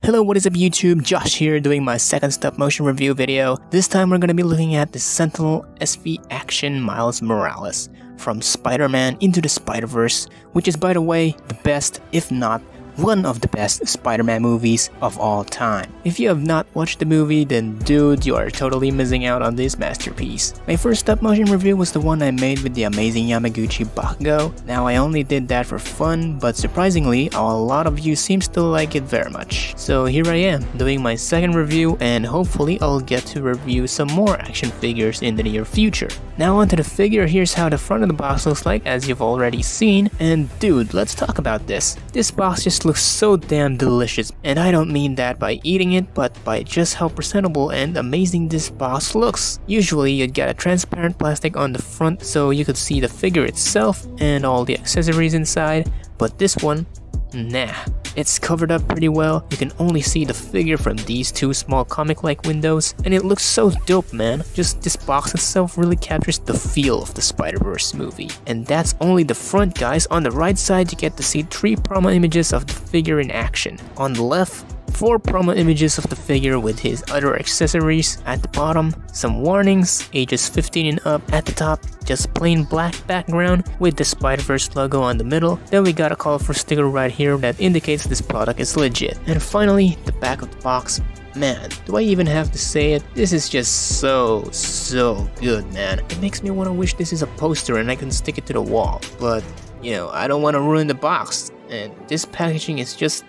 Hello, what is up YouTube? Josh here doing my second stop motion review video. This time we're going to be looking at the Sentinel SV Action Miles Morales from Spider-Man Into the Spider-Verse, which is, by the way, the best, if not one of the best Spider-Man movies of all time. If you have not watched the movie, then dude, you are totally missing out on this masterpiece. My first stop motion review was the one I made with the amazing Yamaguchi Bakugo. Now I only did that for fun, but surprisingly, a lot of you seems to like it very much. So here I am, doing my second review, and hopefully I'll get to review some more action figures in the near future. Now onto the figure. Here's how the front of the box looks like, as you've already seen, and dude, let's talk about this. This box just looks so damn delicious, and I don't mean that by eating it, but by just how presentable and amazing this box looks. Usually you'd get a transparent plastic on the front so you could see the figure itself and all the accessories inside, but this one, nah. It's covered up pretty well. You can only see the figure from these two small comic-like windows, and it looks so dope, man. Just this box itself really captures the feel of the Spider-Verse movie. And that's only the front, guys. On the right side, you get to see 3 promo images of the figure in action. On the left, 4 promo images of the figure with his other accessories. At the bottom, some warnings, ages 15 and up. At the top, just plain black background with the Spider-Verse logo on the middle. Then we got a colorful sticker right here that indicates this product is legit. And finally, the back of the box. Man, do I even have to say it? This is just so good, man. It makes me want to wish this is a poster and I can stick it to the wall. But, you know, I don't want to ruin the box. And this packaging is just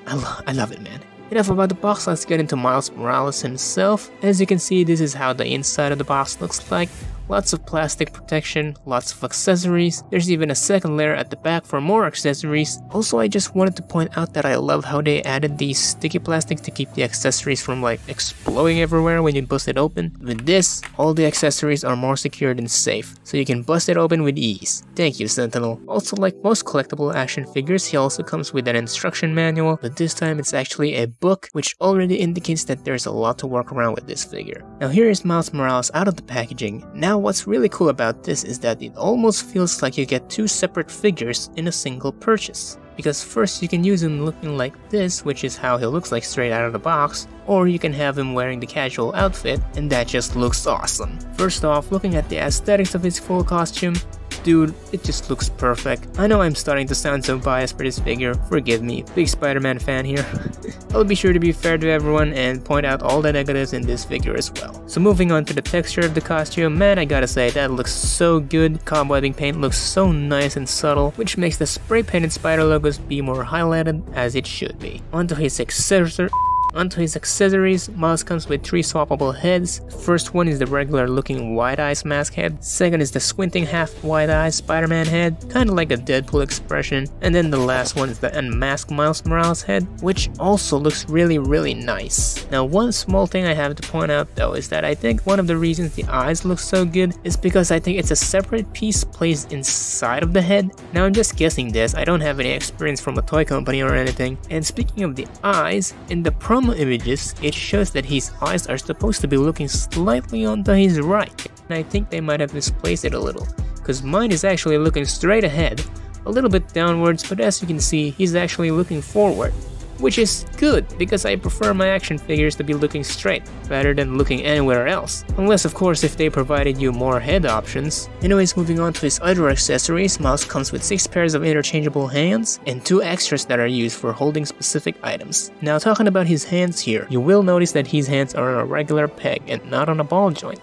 I love it, man. Enough about the box, let's get into Miles Morales himself. As you can see, this is how the inside of the box looks like. Lots of plastic protection, lots of accessories. There's even a second layer at the back for more accessories. Also, I just wanted to point out that I love how they added these sticky plastic to keep the accessories from like exploding everywhere when you bust it open. With this, all the accessories are more secured and safe, so you can bust it open with ease. Thank you, Sentinel. Also, like most collectible action figures, he also comes with an instruction manual, but this time it's actually a book, which already indicates that there's a lot to work around with this figure. Now here is Miles Morales out of the packaging. Now what's really cool about this is that it almost feels like you get 2 separate figures in a single purchase. Because first you can use him looking like this, which is how he looks like straight out of the box, or you can have him wearing the casual outfit, and that just looks awesome. First off, looking at the aesthetics of his full costume, dude, it just looks perfect. I know I'm starting to sound so biased for this figure, forgive me, big Spider-Man fan here. I'll be sure to be fair to everyone and point out all the negatives in this figure as well. So moving on to the texture of the costume, man, I gotta say, that looks so good. Cobwebbing paint looks so nice and subtle, which makes the spray painted spider logos be more highlighted as it should be. Onto his accessories, Miles comes with 3 swappable heads. First one is the regular looking wide eyes mask head. Second is the squinting half wide eyes Spider-Man head, kinda like a Deadpool expression. And then the last one is the unmasked Miles Morales head, which also looks really nice. Now one small thing I have to point out though is that I think one of the reasons the eyes look so good is because I think it's a separate piece placed inside of the head. Now I'm just guessing this, I don't have any experience from a toy company or anything. And speaking of the eyes, in the promo images, it shows that his eyes are supposed to be looking slightly onto his right, and I think they might have misplaced it a little, because mine is actually looking straight ahead, a little bit downwards, but as you can see, he's actually looking forward, which is good, because I prefer my action figures to be looking straight, rather than looking anywhere else. Unless of course if they provided you more head options. Anyways, moving on to his other accessories, Miles comes with 6 pairs of interchangeable hands, and 2 extras that are used for holding specific items. Now talking about his hands here, you will notice that his hands are on a regular peg and not on a ball joint.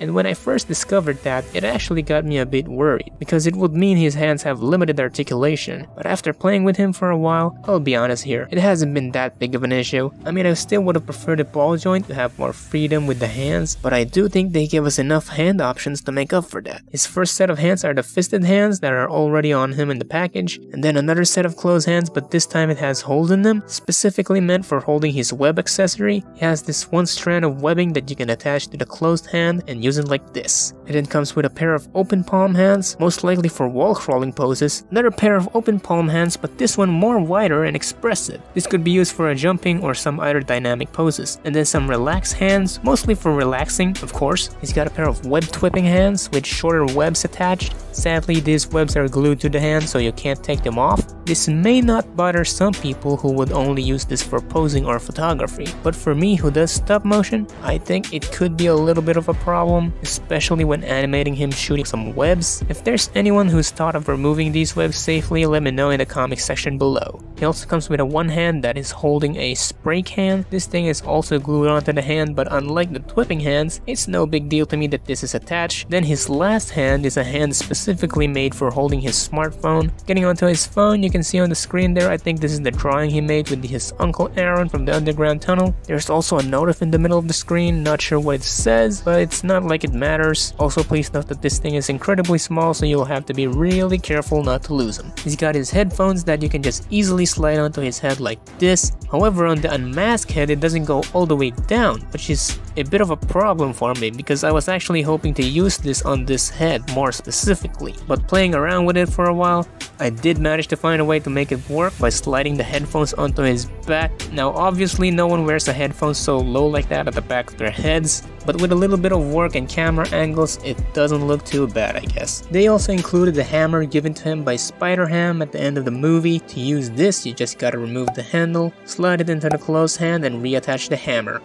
And when I first discovered that, it actually got me a bit worried, because it would mean his hands have limited articulation. But after playing with him for a while, I'll be honest here, it hasn't been that big of an issue. I mean, I still would have preferred a ball joint to have more freedom with the hands, but I do think they give us enough hand options to make up for that. His first set of hands are the fisted hands that are already on him in the package, and then another set of closed hands, but this time it has holes in them, specifically meant for holding his web accessory. He has this one strand of webbing that you can attach to the closed hand and use it like this. It then comes with a pair of open palm hands, most likely for wall crawling poses, another pair of open palm hands, but this one more wider and expressive. This could be used for a jumping or some other dynamic poses. And then some relaxed hands, mostly for relaxing, of course. He's got a pair of web twipping hands with shorter webs attached. Sadly, these webs are glued to the hand so you can't take them off. This may not bother some people who would only use this for posing or photography, but for me who does stop motion, I think it could be a little bit of a problem, especially when animating him shooting some webs. If there's anyone who's thought of removing these webs safely, let me know in the comment section below. He also comes with a one hand that is holding a spray can. This thing is also glued onto the hand, but unlike the whipping hands, it's no big deal to me that this is attached. Then his last hand is a hand specifically made for holding his smartphone. Getting onto his phone, you can see on the screen there, I think this is the drawing he made with his Uncle Aaron from the underground tunnel. There's also a notif in the middle of the screen, not sure what it says, but it's not like it matters. Also, please note that this thing is incredibly small, so you'll have to be really careful not to lose him. He's got his headphones that you can just easily slide onto his head like this. However, on the unmasked head, it doesn't go all the way down, which is a bit of a problem for me because I was actually hoping to use this on this head more specifically, but playing around with it for a while, I did manage to find a way to make it work by sliding the headphones onto his back. Now obviously no one wears a headphone so low like that at the back of their heads, but with a little bit of work and camera angles, it doesn't look too bad, I guess. They also included the hammer given to him by Spider-Ham at the end of the movie. To use this, you just gotta remove the handle, slide it into the closed hand, and reattach the hammer.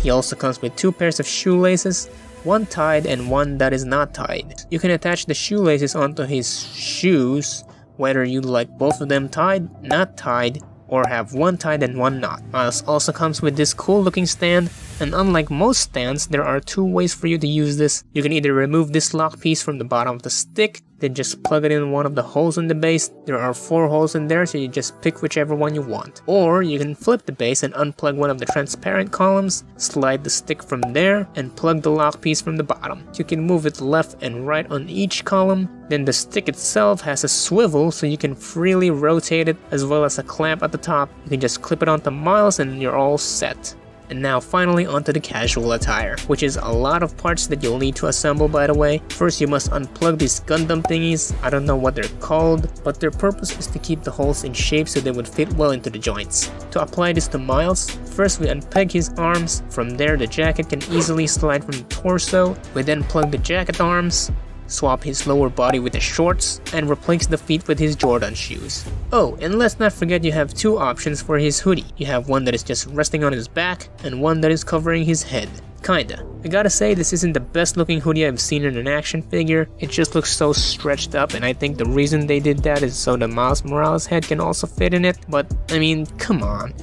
He also comes with 2 pairs of shoelaces, one tied and one that is not tied. You can attach the shoelaces onto his shoes, whether you like both of them tied, not tied, or have one tied and one not. Miles also comes with this cool looking stand, and unlike most stands, there are 2 ways for you to use this. You can either remove this lock piece from the bottom of the stick, then just plug it in one of the holes in the base. There are 4 holes in there, so you just pick whichever one you want. Or you can flip the base and unplug one of the transparent columns, slide the stick from there, and plug the lock piece from the bottom. You can move it left and right on each column. Then the stick itself has a swivel, so you can freely rotate it, as well as a clamp at the top. You can just clip it onto Miles and you're all set. And now finally onto the casual attire, which is a lot of parts that you'll need to assemble, by the way. First, you must unplug these Gundam thingies. I don't know what they're called, but their purpose is to keep the holes in shape so they would fit well into the joints. To apply this to Miles, first we unpeg his arms. From there, the jacket can easily slide from the torso. We then plug the jacket arms, swap his lower body with the shorts, and replace the feet with his Jordan shoes. Oh, and let's not forget you have 2 options for his hoodie. You have one that is just resting on his back, and one that is covering his head. Kinda. I gotta say, this isn't the best looking hoodie I've seen in an action figure. It just looks so stretched up, and I think the reason they did that is so the Miles Morales head can also fit in it, but I mean, come on.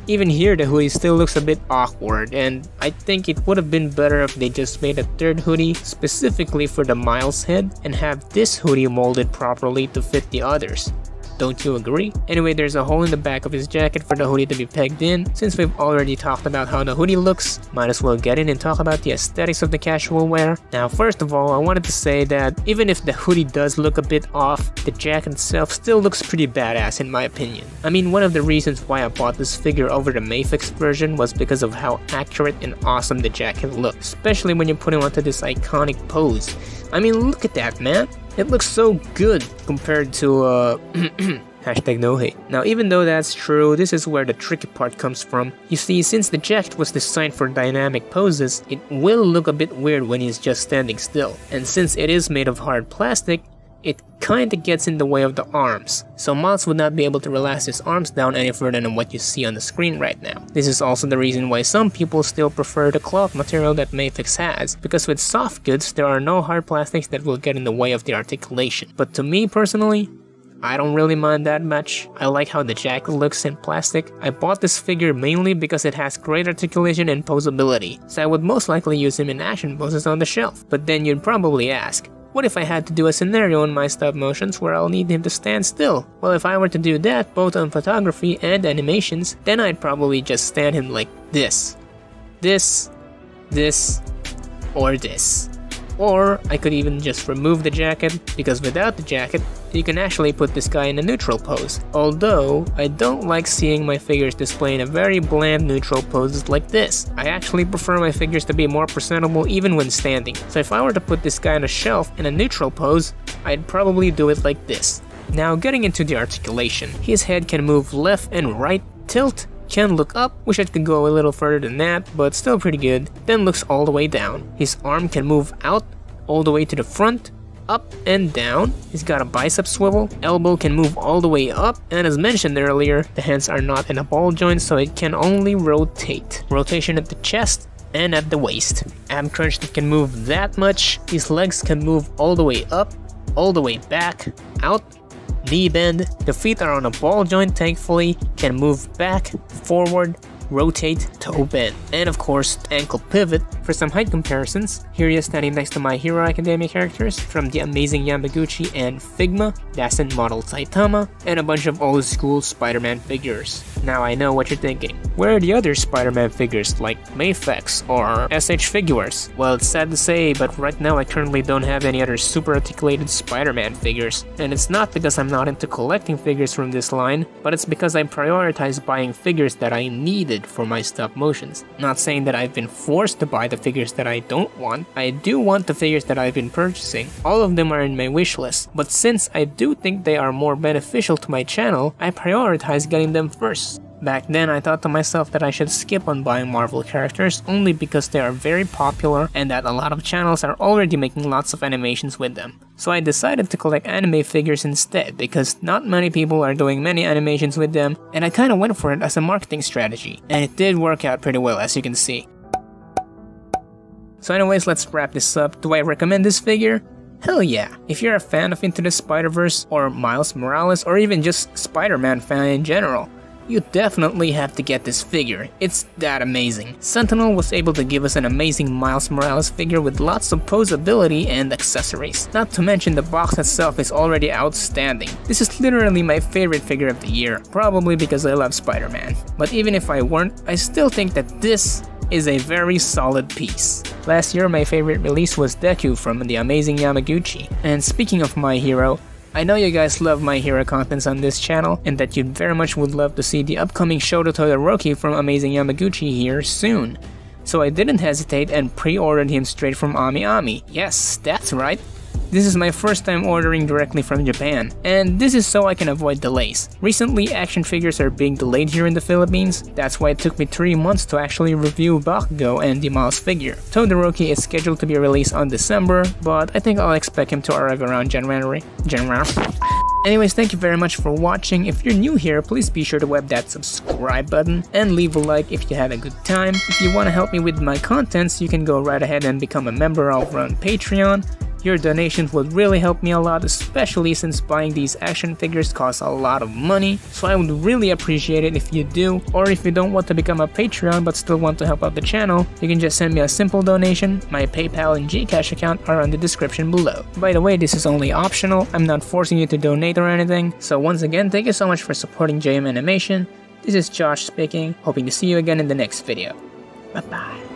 Even here the hoodie still looks a bit awkward, and I think it would have been better if they just made a 3rd hoodie specifically for the Miles head and have this hoodie molded properly to fit the others. Don't you agree? Anyway, there's a hole in the back of his jacket for the hoodie to be pegged in. Since we've already talked about how the hoodie looks, might as well get in and talk about the aesthetics of the casual wear. Now, first of all, I wanted to say that even if the hoodie does look a bit off, the jacket itself still looks pretty badass in my opinion. I mean, one of the reasons why I bought this figure over the Mafex version was because of how accurate and awesome the jacket looked, especially when you put him onto this iconic pose. I mean, look at that, man. It looks so good compared to, hashtag no hate. Now, even though that's true, this is where the tricky part comes from. You see, since the jacket was designed for dynamic poses, it will look a bit weird when he's just standing still. And since it is made of hard plastic, it kinda gets in the way of the arms. So Miles would not be able to relax his arms down any further than what you see on the screen right now. This is also the reason why some people still prefer the cloth material that Mafex has, because with soft goods, there are no hard plastics that will get in the way of the articulation. But to me personally, I don't really mind that much. I like how the jacket looks in plastic. I bought this figure mainly because it has great articulation and posability, so I would most likely use him in action poses on the shelf. But then you'd probably ask, what if I had to do a scenario in my stop motions where I'll need him to stand still? Well, if I were to do that both on photography and animations, then I'd probably just stand him like this. This, or this. Or I could even just remove the jacket, because without the jacket, you can actually put this guy in a neutral pose. Although, I don't like seeing my figures displaying a very bland neutral poses like this. I actually prefer my figures to be more presentable even when standing. So if I were to put this guy on a shelf in a neutral pose, I'd probably do it like this. Now getting into the articulation, his head can move left and right, tilt, can look up, wish it could go a little further than that, but still pretty good, then looks all the way down. His arm can move out, all the way to the front, up and down. He's got a bicep swivel, elbow can move all the way up, and as mentioned earlier, the hands are not in a ball joint, so it can only rotate. Rotation at the chest and at the waist. Ab crunch that can move that much. His legs can move all the way up, all the way back, out, knee bend. The feet are on a ball joint, thankfully, can move back, forward, rotate, toe bend, and of course ankle pivot. For some height comparisons, here he is standing next to My Hero Academia characters from the Amazing Yamaguchi and Figma, Dasen model Saitama, and a bunch of old school Spider-Man figures. Now I know what you're thinking, where are the other Spider-Man figures like Mafex or SH Figures? Well, it's sad to say, but right now I currently don't have any other super articulated Spider-Man figures, and it's not because I'm not into collecting figures from this line, but it's because I prioritize buying figures that I needed for my stop motions. Not saying that I've been forced to buy the figures that I don't want. I do want the figures that I've been purchasing. All of them are in my wish list, but since I do think they are more beneficial to my channel, I prioritize getting them first. Back then, I thought to myself that I should skip on buying Marvel characters only because they are very popular and that a lot of channels are already making lots of animations with them. So I decided to collect anime figures instead because not many people are doing many animations with them, and I kinda went for it as a marketing strategy. And it did work out pretty well, as you can see. So anyways, let's wrap this up. Do I recommend this figure? Hell yeah! If you're a fan of Into the Spider-Verse or Miles Morales or even just Spider-Man fan in general, you definitely have to get this figure. It's that amazing. Sentinel was able to give us an amazing Miles Morales figure with lots of posability and accessories. Not to mention the box itself is already outstanding. This is literally my favorite figure of the year, probably because I love Spider-Man. But even if I weren't, I still think that this is a very solid piece. Last year my favorite release was Deku from the Amazing Yamaguchi. And speaking of My Hero, I know you guys love My Hero contents on this channel, and that you very much would love to see the upcoming Shoto Todoroki from Amazing Yamaguchi here soon. So I didn't hesitate and pre-ordered him straight from AmiAmi. Yes, that's right. This is my first time ordering directly from Japan, and this is so I can avoid delays. Recently, action figures are being delayed here in the Philippines. That's why it took me 3 months to actually review Bakugo and the Miles figure. Todoroki is scheduled to be released on December, but I think I'll expect him to arrive around January. Anyways, thank you very much for watching. If you're new here, please be sure to web that subscribe button and leave a like if you had a good time. If you want to help me with my contents, you can go right ahead and become a member over on Patreon. Your donations would really help me a lot, especially since buying these action figures costs a lot of money, so I would really appreciate it if you do. Or if you don't want to become a Patreon but still want to help out the channel, you can just send me a simple donation. My PayPal and Gcash account are on the description below. By the way, this is only optional, I'm not forcing you to donate or anything, so once again, thank you so much for supporting JM Animation. This is Josh speaking, hoping to see you again in the next video. Bye bye.